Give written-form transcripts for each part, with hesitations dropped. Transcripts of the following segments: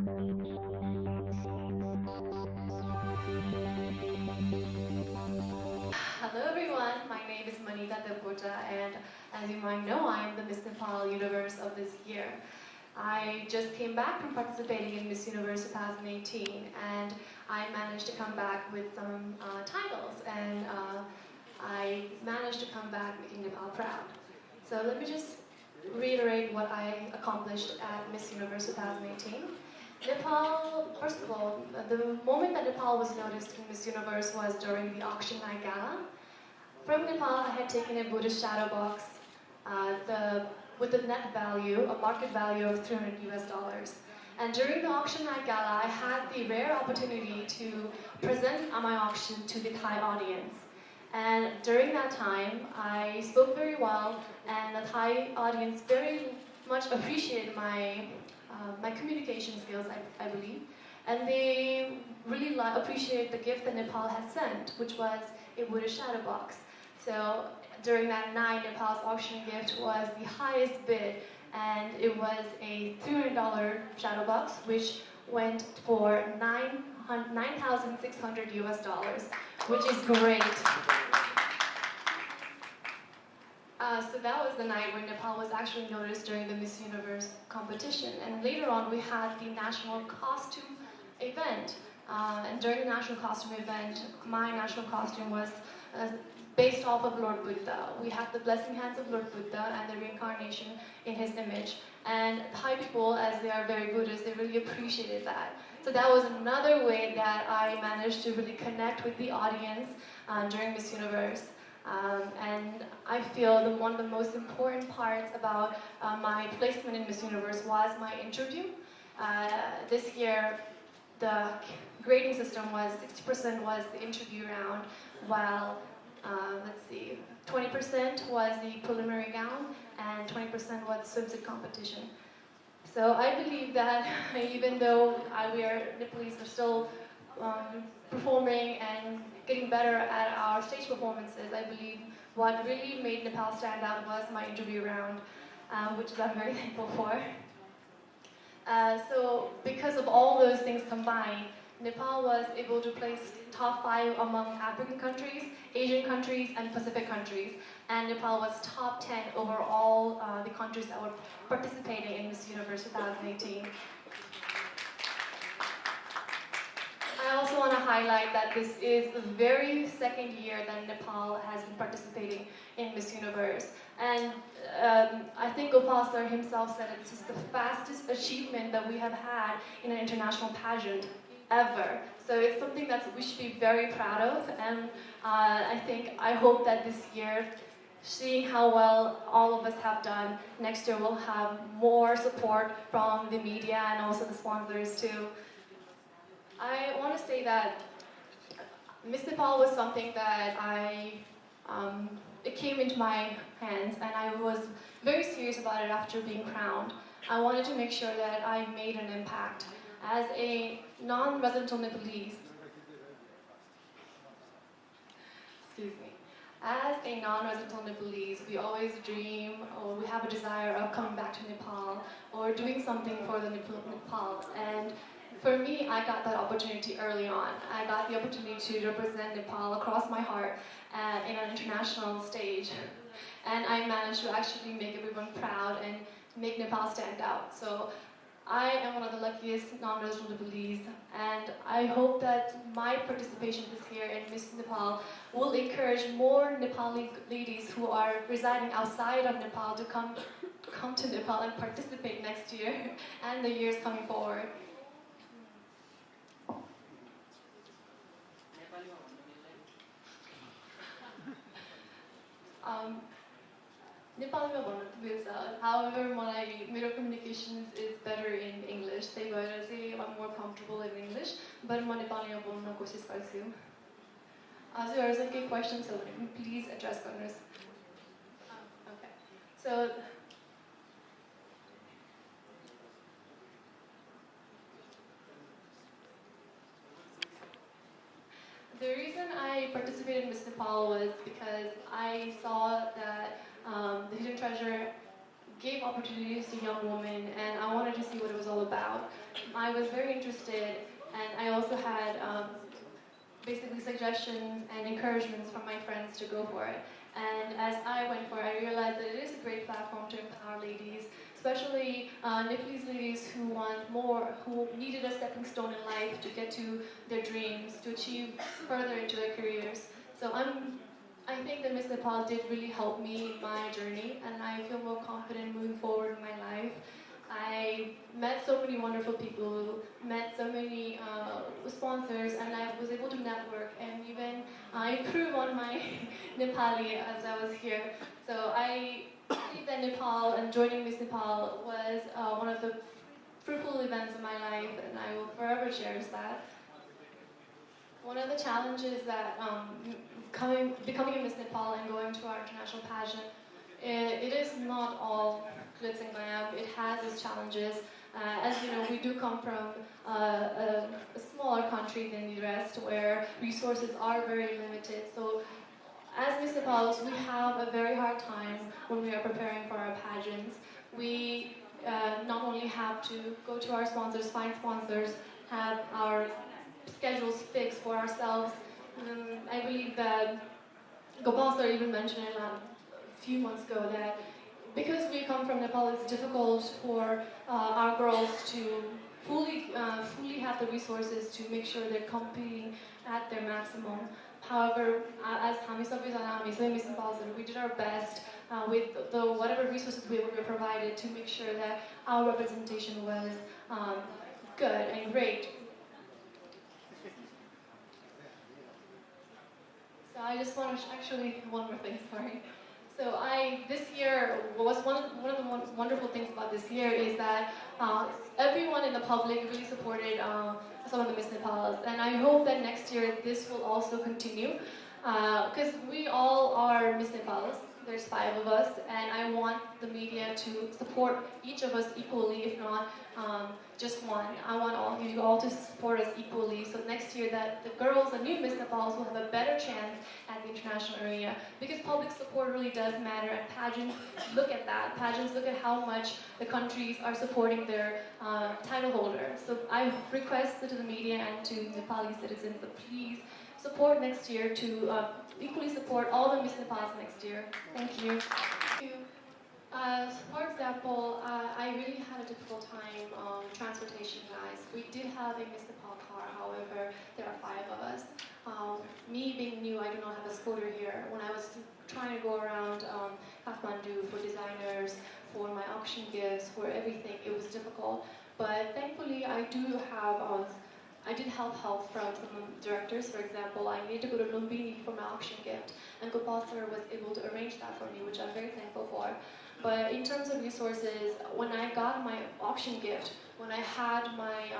Hello everyone, my name is Manita, devkota, and as you might know, I am the Miss Nepal Universe of this year. I just came back from participating in Miss Universe 2018, and I managed to come back with some titles, and I managed to come back making Nepal proud. So let me just reiterate what I accomplished at Miss Universe 2018. Nepal, first of all, the moment that Nepal was noticed in Miss Universe was during the auction night gala. From Nepal, I had taken a Buddhist shadow box with a net value, a market value of $300 US. And during the auction night gala, I had the rare opportunity to present my auction to the Thai audience. And during that time, I spoke very well, and the Thai audience very much appreciated my communication skills, I believe. And they really appreciated the gift that Nepal had sent, which was a Buddhist shadow box. So during that night, Nepal's auction gift was the highest bid, and it was a $300 shadow box, which went for $9,600 US, which is great. So that was the night when Nepal was actually noticed during the Miss Universe competition. And later on, we had the national costume event. And during the national costume event, my national costume was based off of Lord Buddha. We had the blessing hands of Lord Buddha and the reincarnation in his image. And Thai people, as they are very Buddhist, they really appreciated that. So that was another way that I managed to really connect with the audience during Miss Universe. And I feel one of the most important parts about my placement in Miss Universe was my interview. This year, the grading system was 60% was the interview round, while 20% was the preliminary gown, and 20% was swimsuit competition. So I believe that even though Nepalese are still performing and getting better at our stage performances, I believe what really made Nepal stand out was my interview round, which I'm very thankful for. So because of all those things combined, Nepal was able to place top 5 among African countries, Asian countries, and Pacific countries. And Nepal was top 10 over all the countries that were participating in Miss Universe 2018. I also want to highlight that this is the very second year that Nepal has been participating in Miss Universe. And I think Gopal sir himself said this is the fastest achievement that we have had in an international pageant ever. So it's something that we should be very proud of. And I hope that this year, seeing how well all of us have done, next year we'll have more support from the media and also the sponsors too. I want to say that Miss Nepal was something that it came into my hands, and I was very serious about it after being crowned. I wanted to make sure that I made an impact. As a non-resident Nepalese, as a non-resident Nepalese, we always dream, or we have a desire of coming back to Nepal, or doing something for the Nepal. And for me, I got that opportunity early on. I got the opportunity to represent Nepal across my heart in an international stage. And I managed to actually make everyone proud and make Nepal stand out. So I am one of the luckiest non-resident Nepalese, and I hope that my participation this year in Miss Nepal will encourage more Nepali ladies who are residing outside of Nepal to come to Nepal and participate next year and the years coming forward. Nepalमा भन्नु त मिल्छ. However, my communications is better in English. त्यही भएर चाहिँ I'm more comfortable in English, but म नेपालीमा बोल्न कोसिस गर्छु. हजुरहरु चाहिँ केही questions छ भने please address गर्नुस्. Okay. So the reason I participated in Miss Nepal was because I saw that the Hidden Treasure gave opportunities to young women, and I wanted to see what it was all about. I was very interested, and I also had basically suggestions and encouragements from my friends to go for it. And as I went for it, I realized that it is a great platform to empower ladies, especially Nepalese ladies who want more, who needed a stepping stone in life to get to their dreams, to achieve further into their careers. So I think that Miss Nepal did really help me in my journey, and I feel more confident moving forward in my life. I met so many wonderful people, met so many sponsors, and I was able to network and even improve on my Nepali as I was here. So I believe that Nepal and joining Miss Nepal was one of the fruitful events of my life, and I will forever cherish that. One of the challenges that becoming a Miss Nepal and going to our international pageant, it is not all glitz and glam. It has its challenges. As you know, we do come from a smaller country than the rest, where resources are very limited. So, as Miss Nepals, we have a very hard time when we are preparing for our pageants. We not only have to go to our sponsors, find sponsors, have our schedules fixed for ourselves. I believe that Gopal sir even mentioned it a few months ago that because we come from Nepal, it's difficult for our girls to fully have the resources to make sure they're competing at their maximum. However, as Miss Nepal, we did our best with the whatever resources we were provided to make sure that our representation was good and great. So I just want to actually one more thing. Sorry. So this year was one of the wonderful things about this year is that everyone in the public really supported some of the Miss Nepals, and I hope that next year this will also continue because we all are Miss Nepals. There's 5 of us, and I want the media to support each of us equally, if not just one. I want you all to support us equally, so next year that the girls, the new Miss Nepals, will have a better chance at the international arena, because public support really does matter, and pageants look at that. Pageants look at how much the countries are supporting their title holder. So I request to the media and to Nepali citizens to please support next year, to equally support all the Miss Nepals next year. Thank you. For example, I really had a difficult time transportation, guys. We did have a Miss Nepal car, however, there are 5 of us. Me being new, I do not have a scooter here. When I was trying to go around Kathmandu for designers, for my auction gifts, for everything, it was difficult. But thankfully, I did have help from some directors. For example, I needed to go to Lumbini for my auction gift, and Gopal sir was able to arrange that for me, which I'm very thankful for. But in terms of resources, when I got my auction gift, when I had my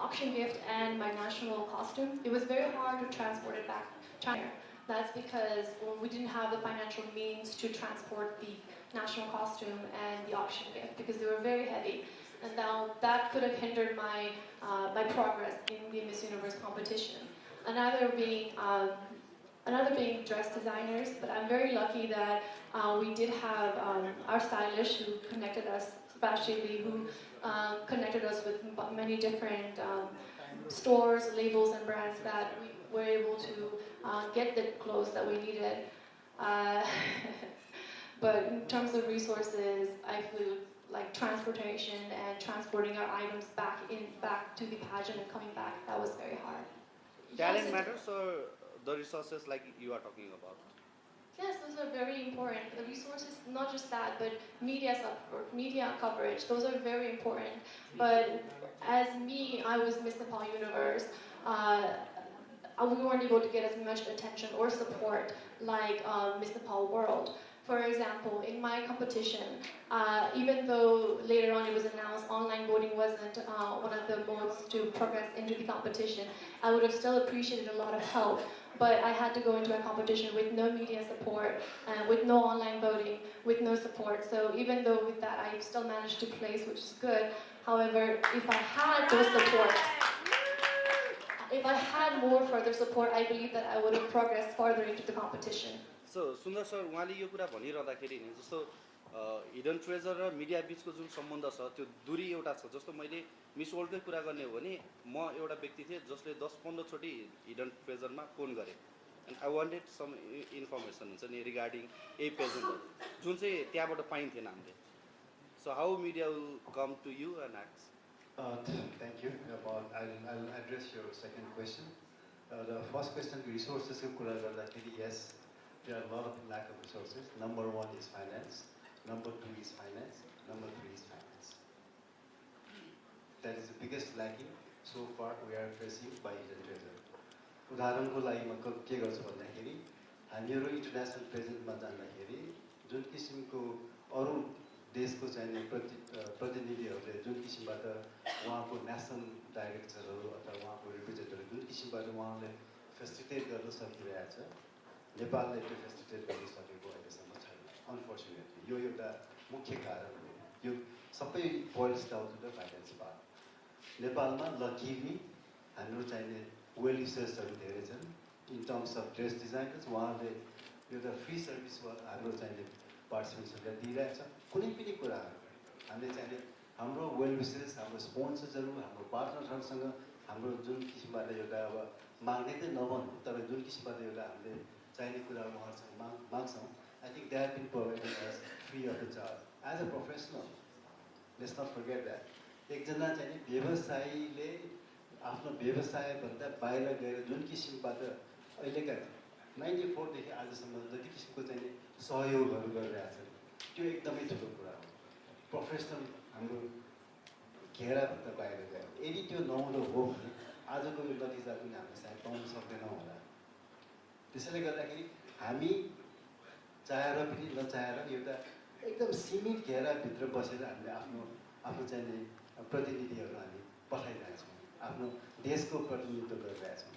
auction gift and my national costume, it was very hard to transport it back to China. That's because we didn't have the financial means to transport the national costume and the auction gift because they were very heavy. And now that could have hindered my progress in the Miss Universe competition. Another being dress designers, but I'm very lucky that we did have our stylist who connected us, Bashili, who connected us with many different stores, labels, and brands that we were able to get the clothes that we needed. But in terms of resources, I feel like transportation and transporting our items back to the pageant and coming back, that was very hard. Talent matters, or the resources like you are talking about? Yes, those are very important. The resources, not just that, but media support, media coverage, those are very important. But as me, I was Miss Nepal Universe. We weren't able to get as much attention or support like Miss Nepal World. For example, in my competition, even though later on it was announced online voting wasn't one of the modes to progress into the competition, I would have still appreciated a lot of help. But I had to go into a competition with no media support, with no online voting, with no support. So even though with that I still managed to place, which is good. However, if I had those support, if I had more further support, I believe that I would have progressed further into the competition. So, Sundar sir, उहाँले यो कुरा भनिरहँदाखेरि नि जस्तो hidden treasure र media बिचको जुन सम्बन्ध छ त्यो दूरी एउटा छ। जस्तो मैले मिस वर्ल्डकै कुरा गर्ने हो भने म एउटा व्यक्ति थिएँ जसले 10-15 चोटि हिडन ट्रेजरमा फोन गरेँ and I wanted some information हुन्छ नि रिगार्डिङ ए पेजेन्टहरू जुन चाहिँ त्यहाँबाट पाइन्थेन हामीले। So how media will come to you and x? Thank you. I'll address your second question. The first question, resources ko kura garदाखेरि yes, there are a lot of lack of resources. Number 1 is finance. Number 2 is finance. Number 3 is finance. That is the biggest lacking so far we are facing by hidden treasure. उदाहरणको लागि म के गर्छु भन्दाखेरि हामीहरू international प्रेजेन्टमा जाँदाखेरि जुन किसिमको अरू देशको चाहिने प्रतिनिधिहरूले जुन किसिमबाट उहाँको नेसनल डाइरेक्टरहरू अथवा उहाँको रिप्रेजेन्टेटिभ जुन किसिमबाट उहाँले फेसिलिटेट गर्न सकिरहेछ, नेपालले त्यो फेसिलिटेट गर्न सकेको अहिलेसम्म छैन अनफर्चुनेटली। यो एउटा मुख्य कारण हो। यो सबै boils down to the finance part. नेपालमा लकिली हाम्रो चाहिने वेल रिसर्चहरू धेरै छन् in terms of dress designers. उहाँहरूले एउटा फ्री सर्भिस हाम्रो चाहिने पार्टिसिपेन्ट्सहरूलाई दिइरहेछ। कुनै पनि कुराहरू हामीले चाहिने हाम्रो वेल विसेस, हाम्रो स्पोन्सर्सहरू, हाम्रो पार्टनरहरूसँग हाम्रो जुन किसिमबाट एउटा अब माग्ने चाहिँ नभनौँ तर जुन किसिमबाट एउटा हामीले चाहिने कुरा उहाँहरूसँग माग्छौँ, I think they have been provided as free of the charge as a professional. Let's not forget that एकजना चाहिँ व्यवसायीले आफ्नो व्यवसायभन्दा बाहिर गएर जुन किसिमबाट अहिलेका 94देखि आजसम्म जति किसिमको चाहिँ सहयोगहरू गरिरहेछन् त्यो एकदमै ठुलो कुरा हो। प्रोफेसनल हाम्रो घेराभन्दा बाहिर गयो। यदि त्यो नहुँदो हो भने आजको यो नतिजा पनि हामीले सायद पाउन सक्दैनौँ होला। त्यसैले गर्दाखेरि हामी चाहेर पनि नचाहेर एउटा एकदम सीमित घेराभित्र बसेर हामीले आफ्नो चाहिने प्रतिनिधिहरू हामी पठाइरहेछौँ, आफ्नो देशको प्रतिनिधित्व गरिरहेछौँ।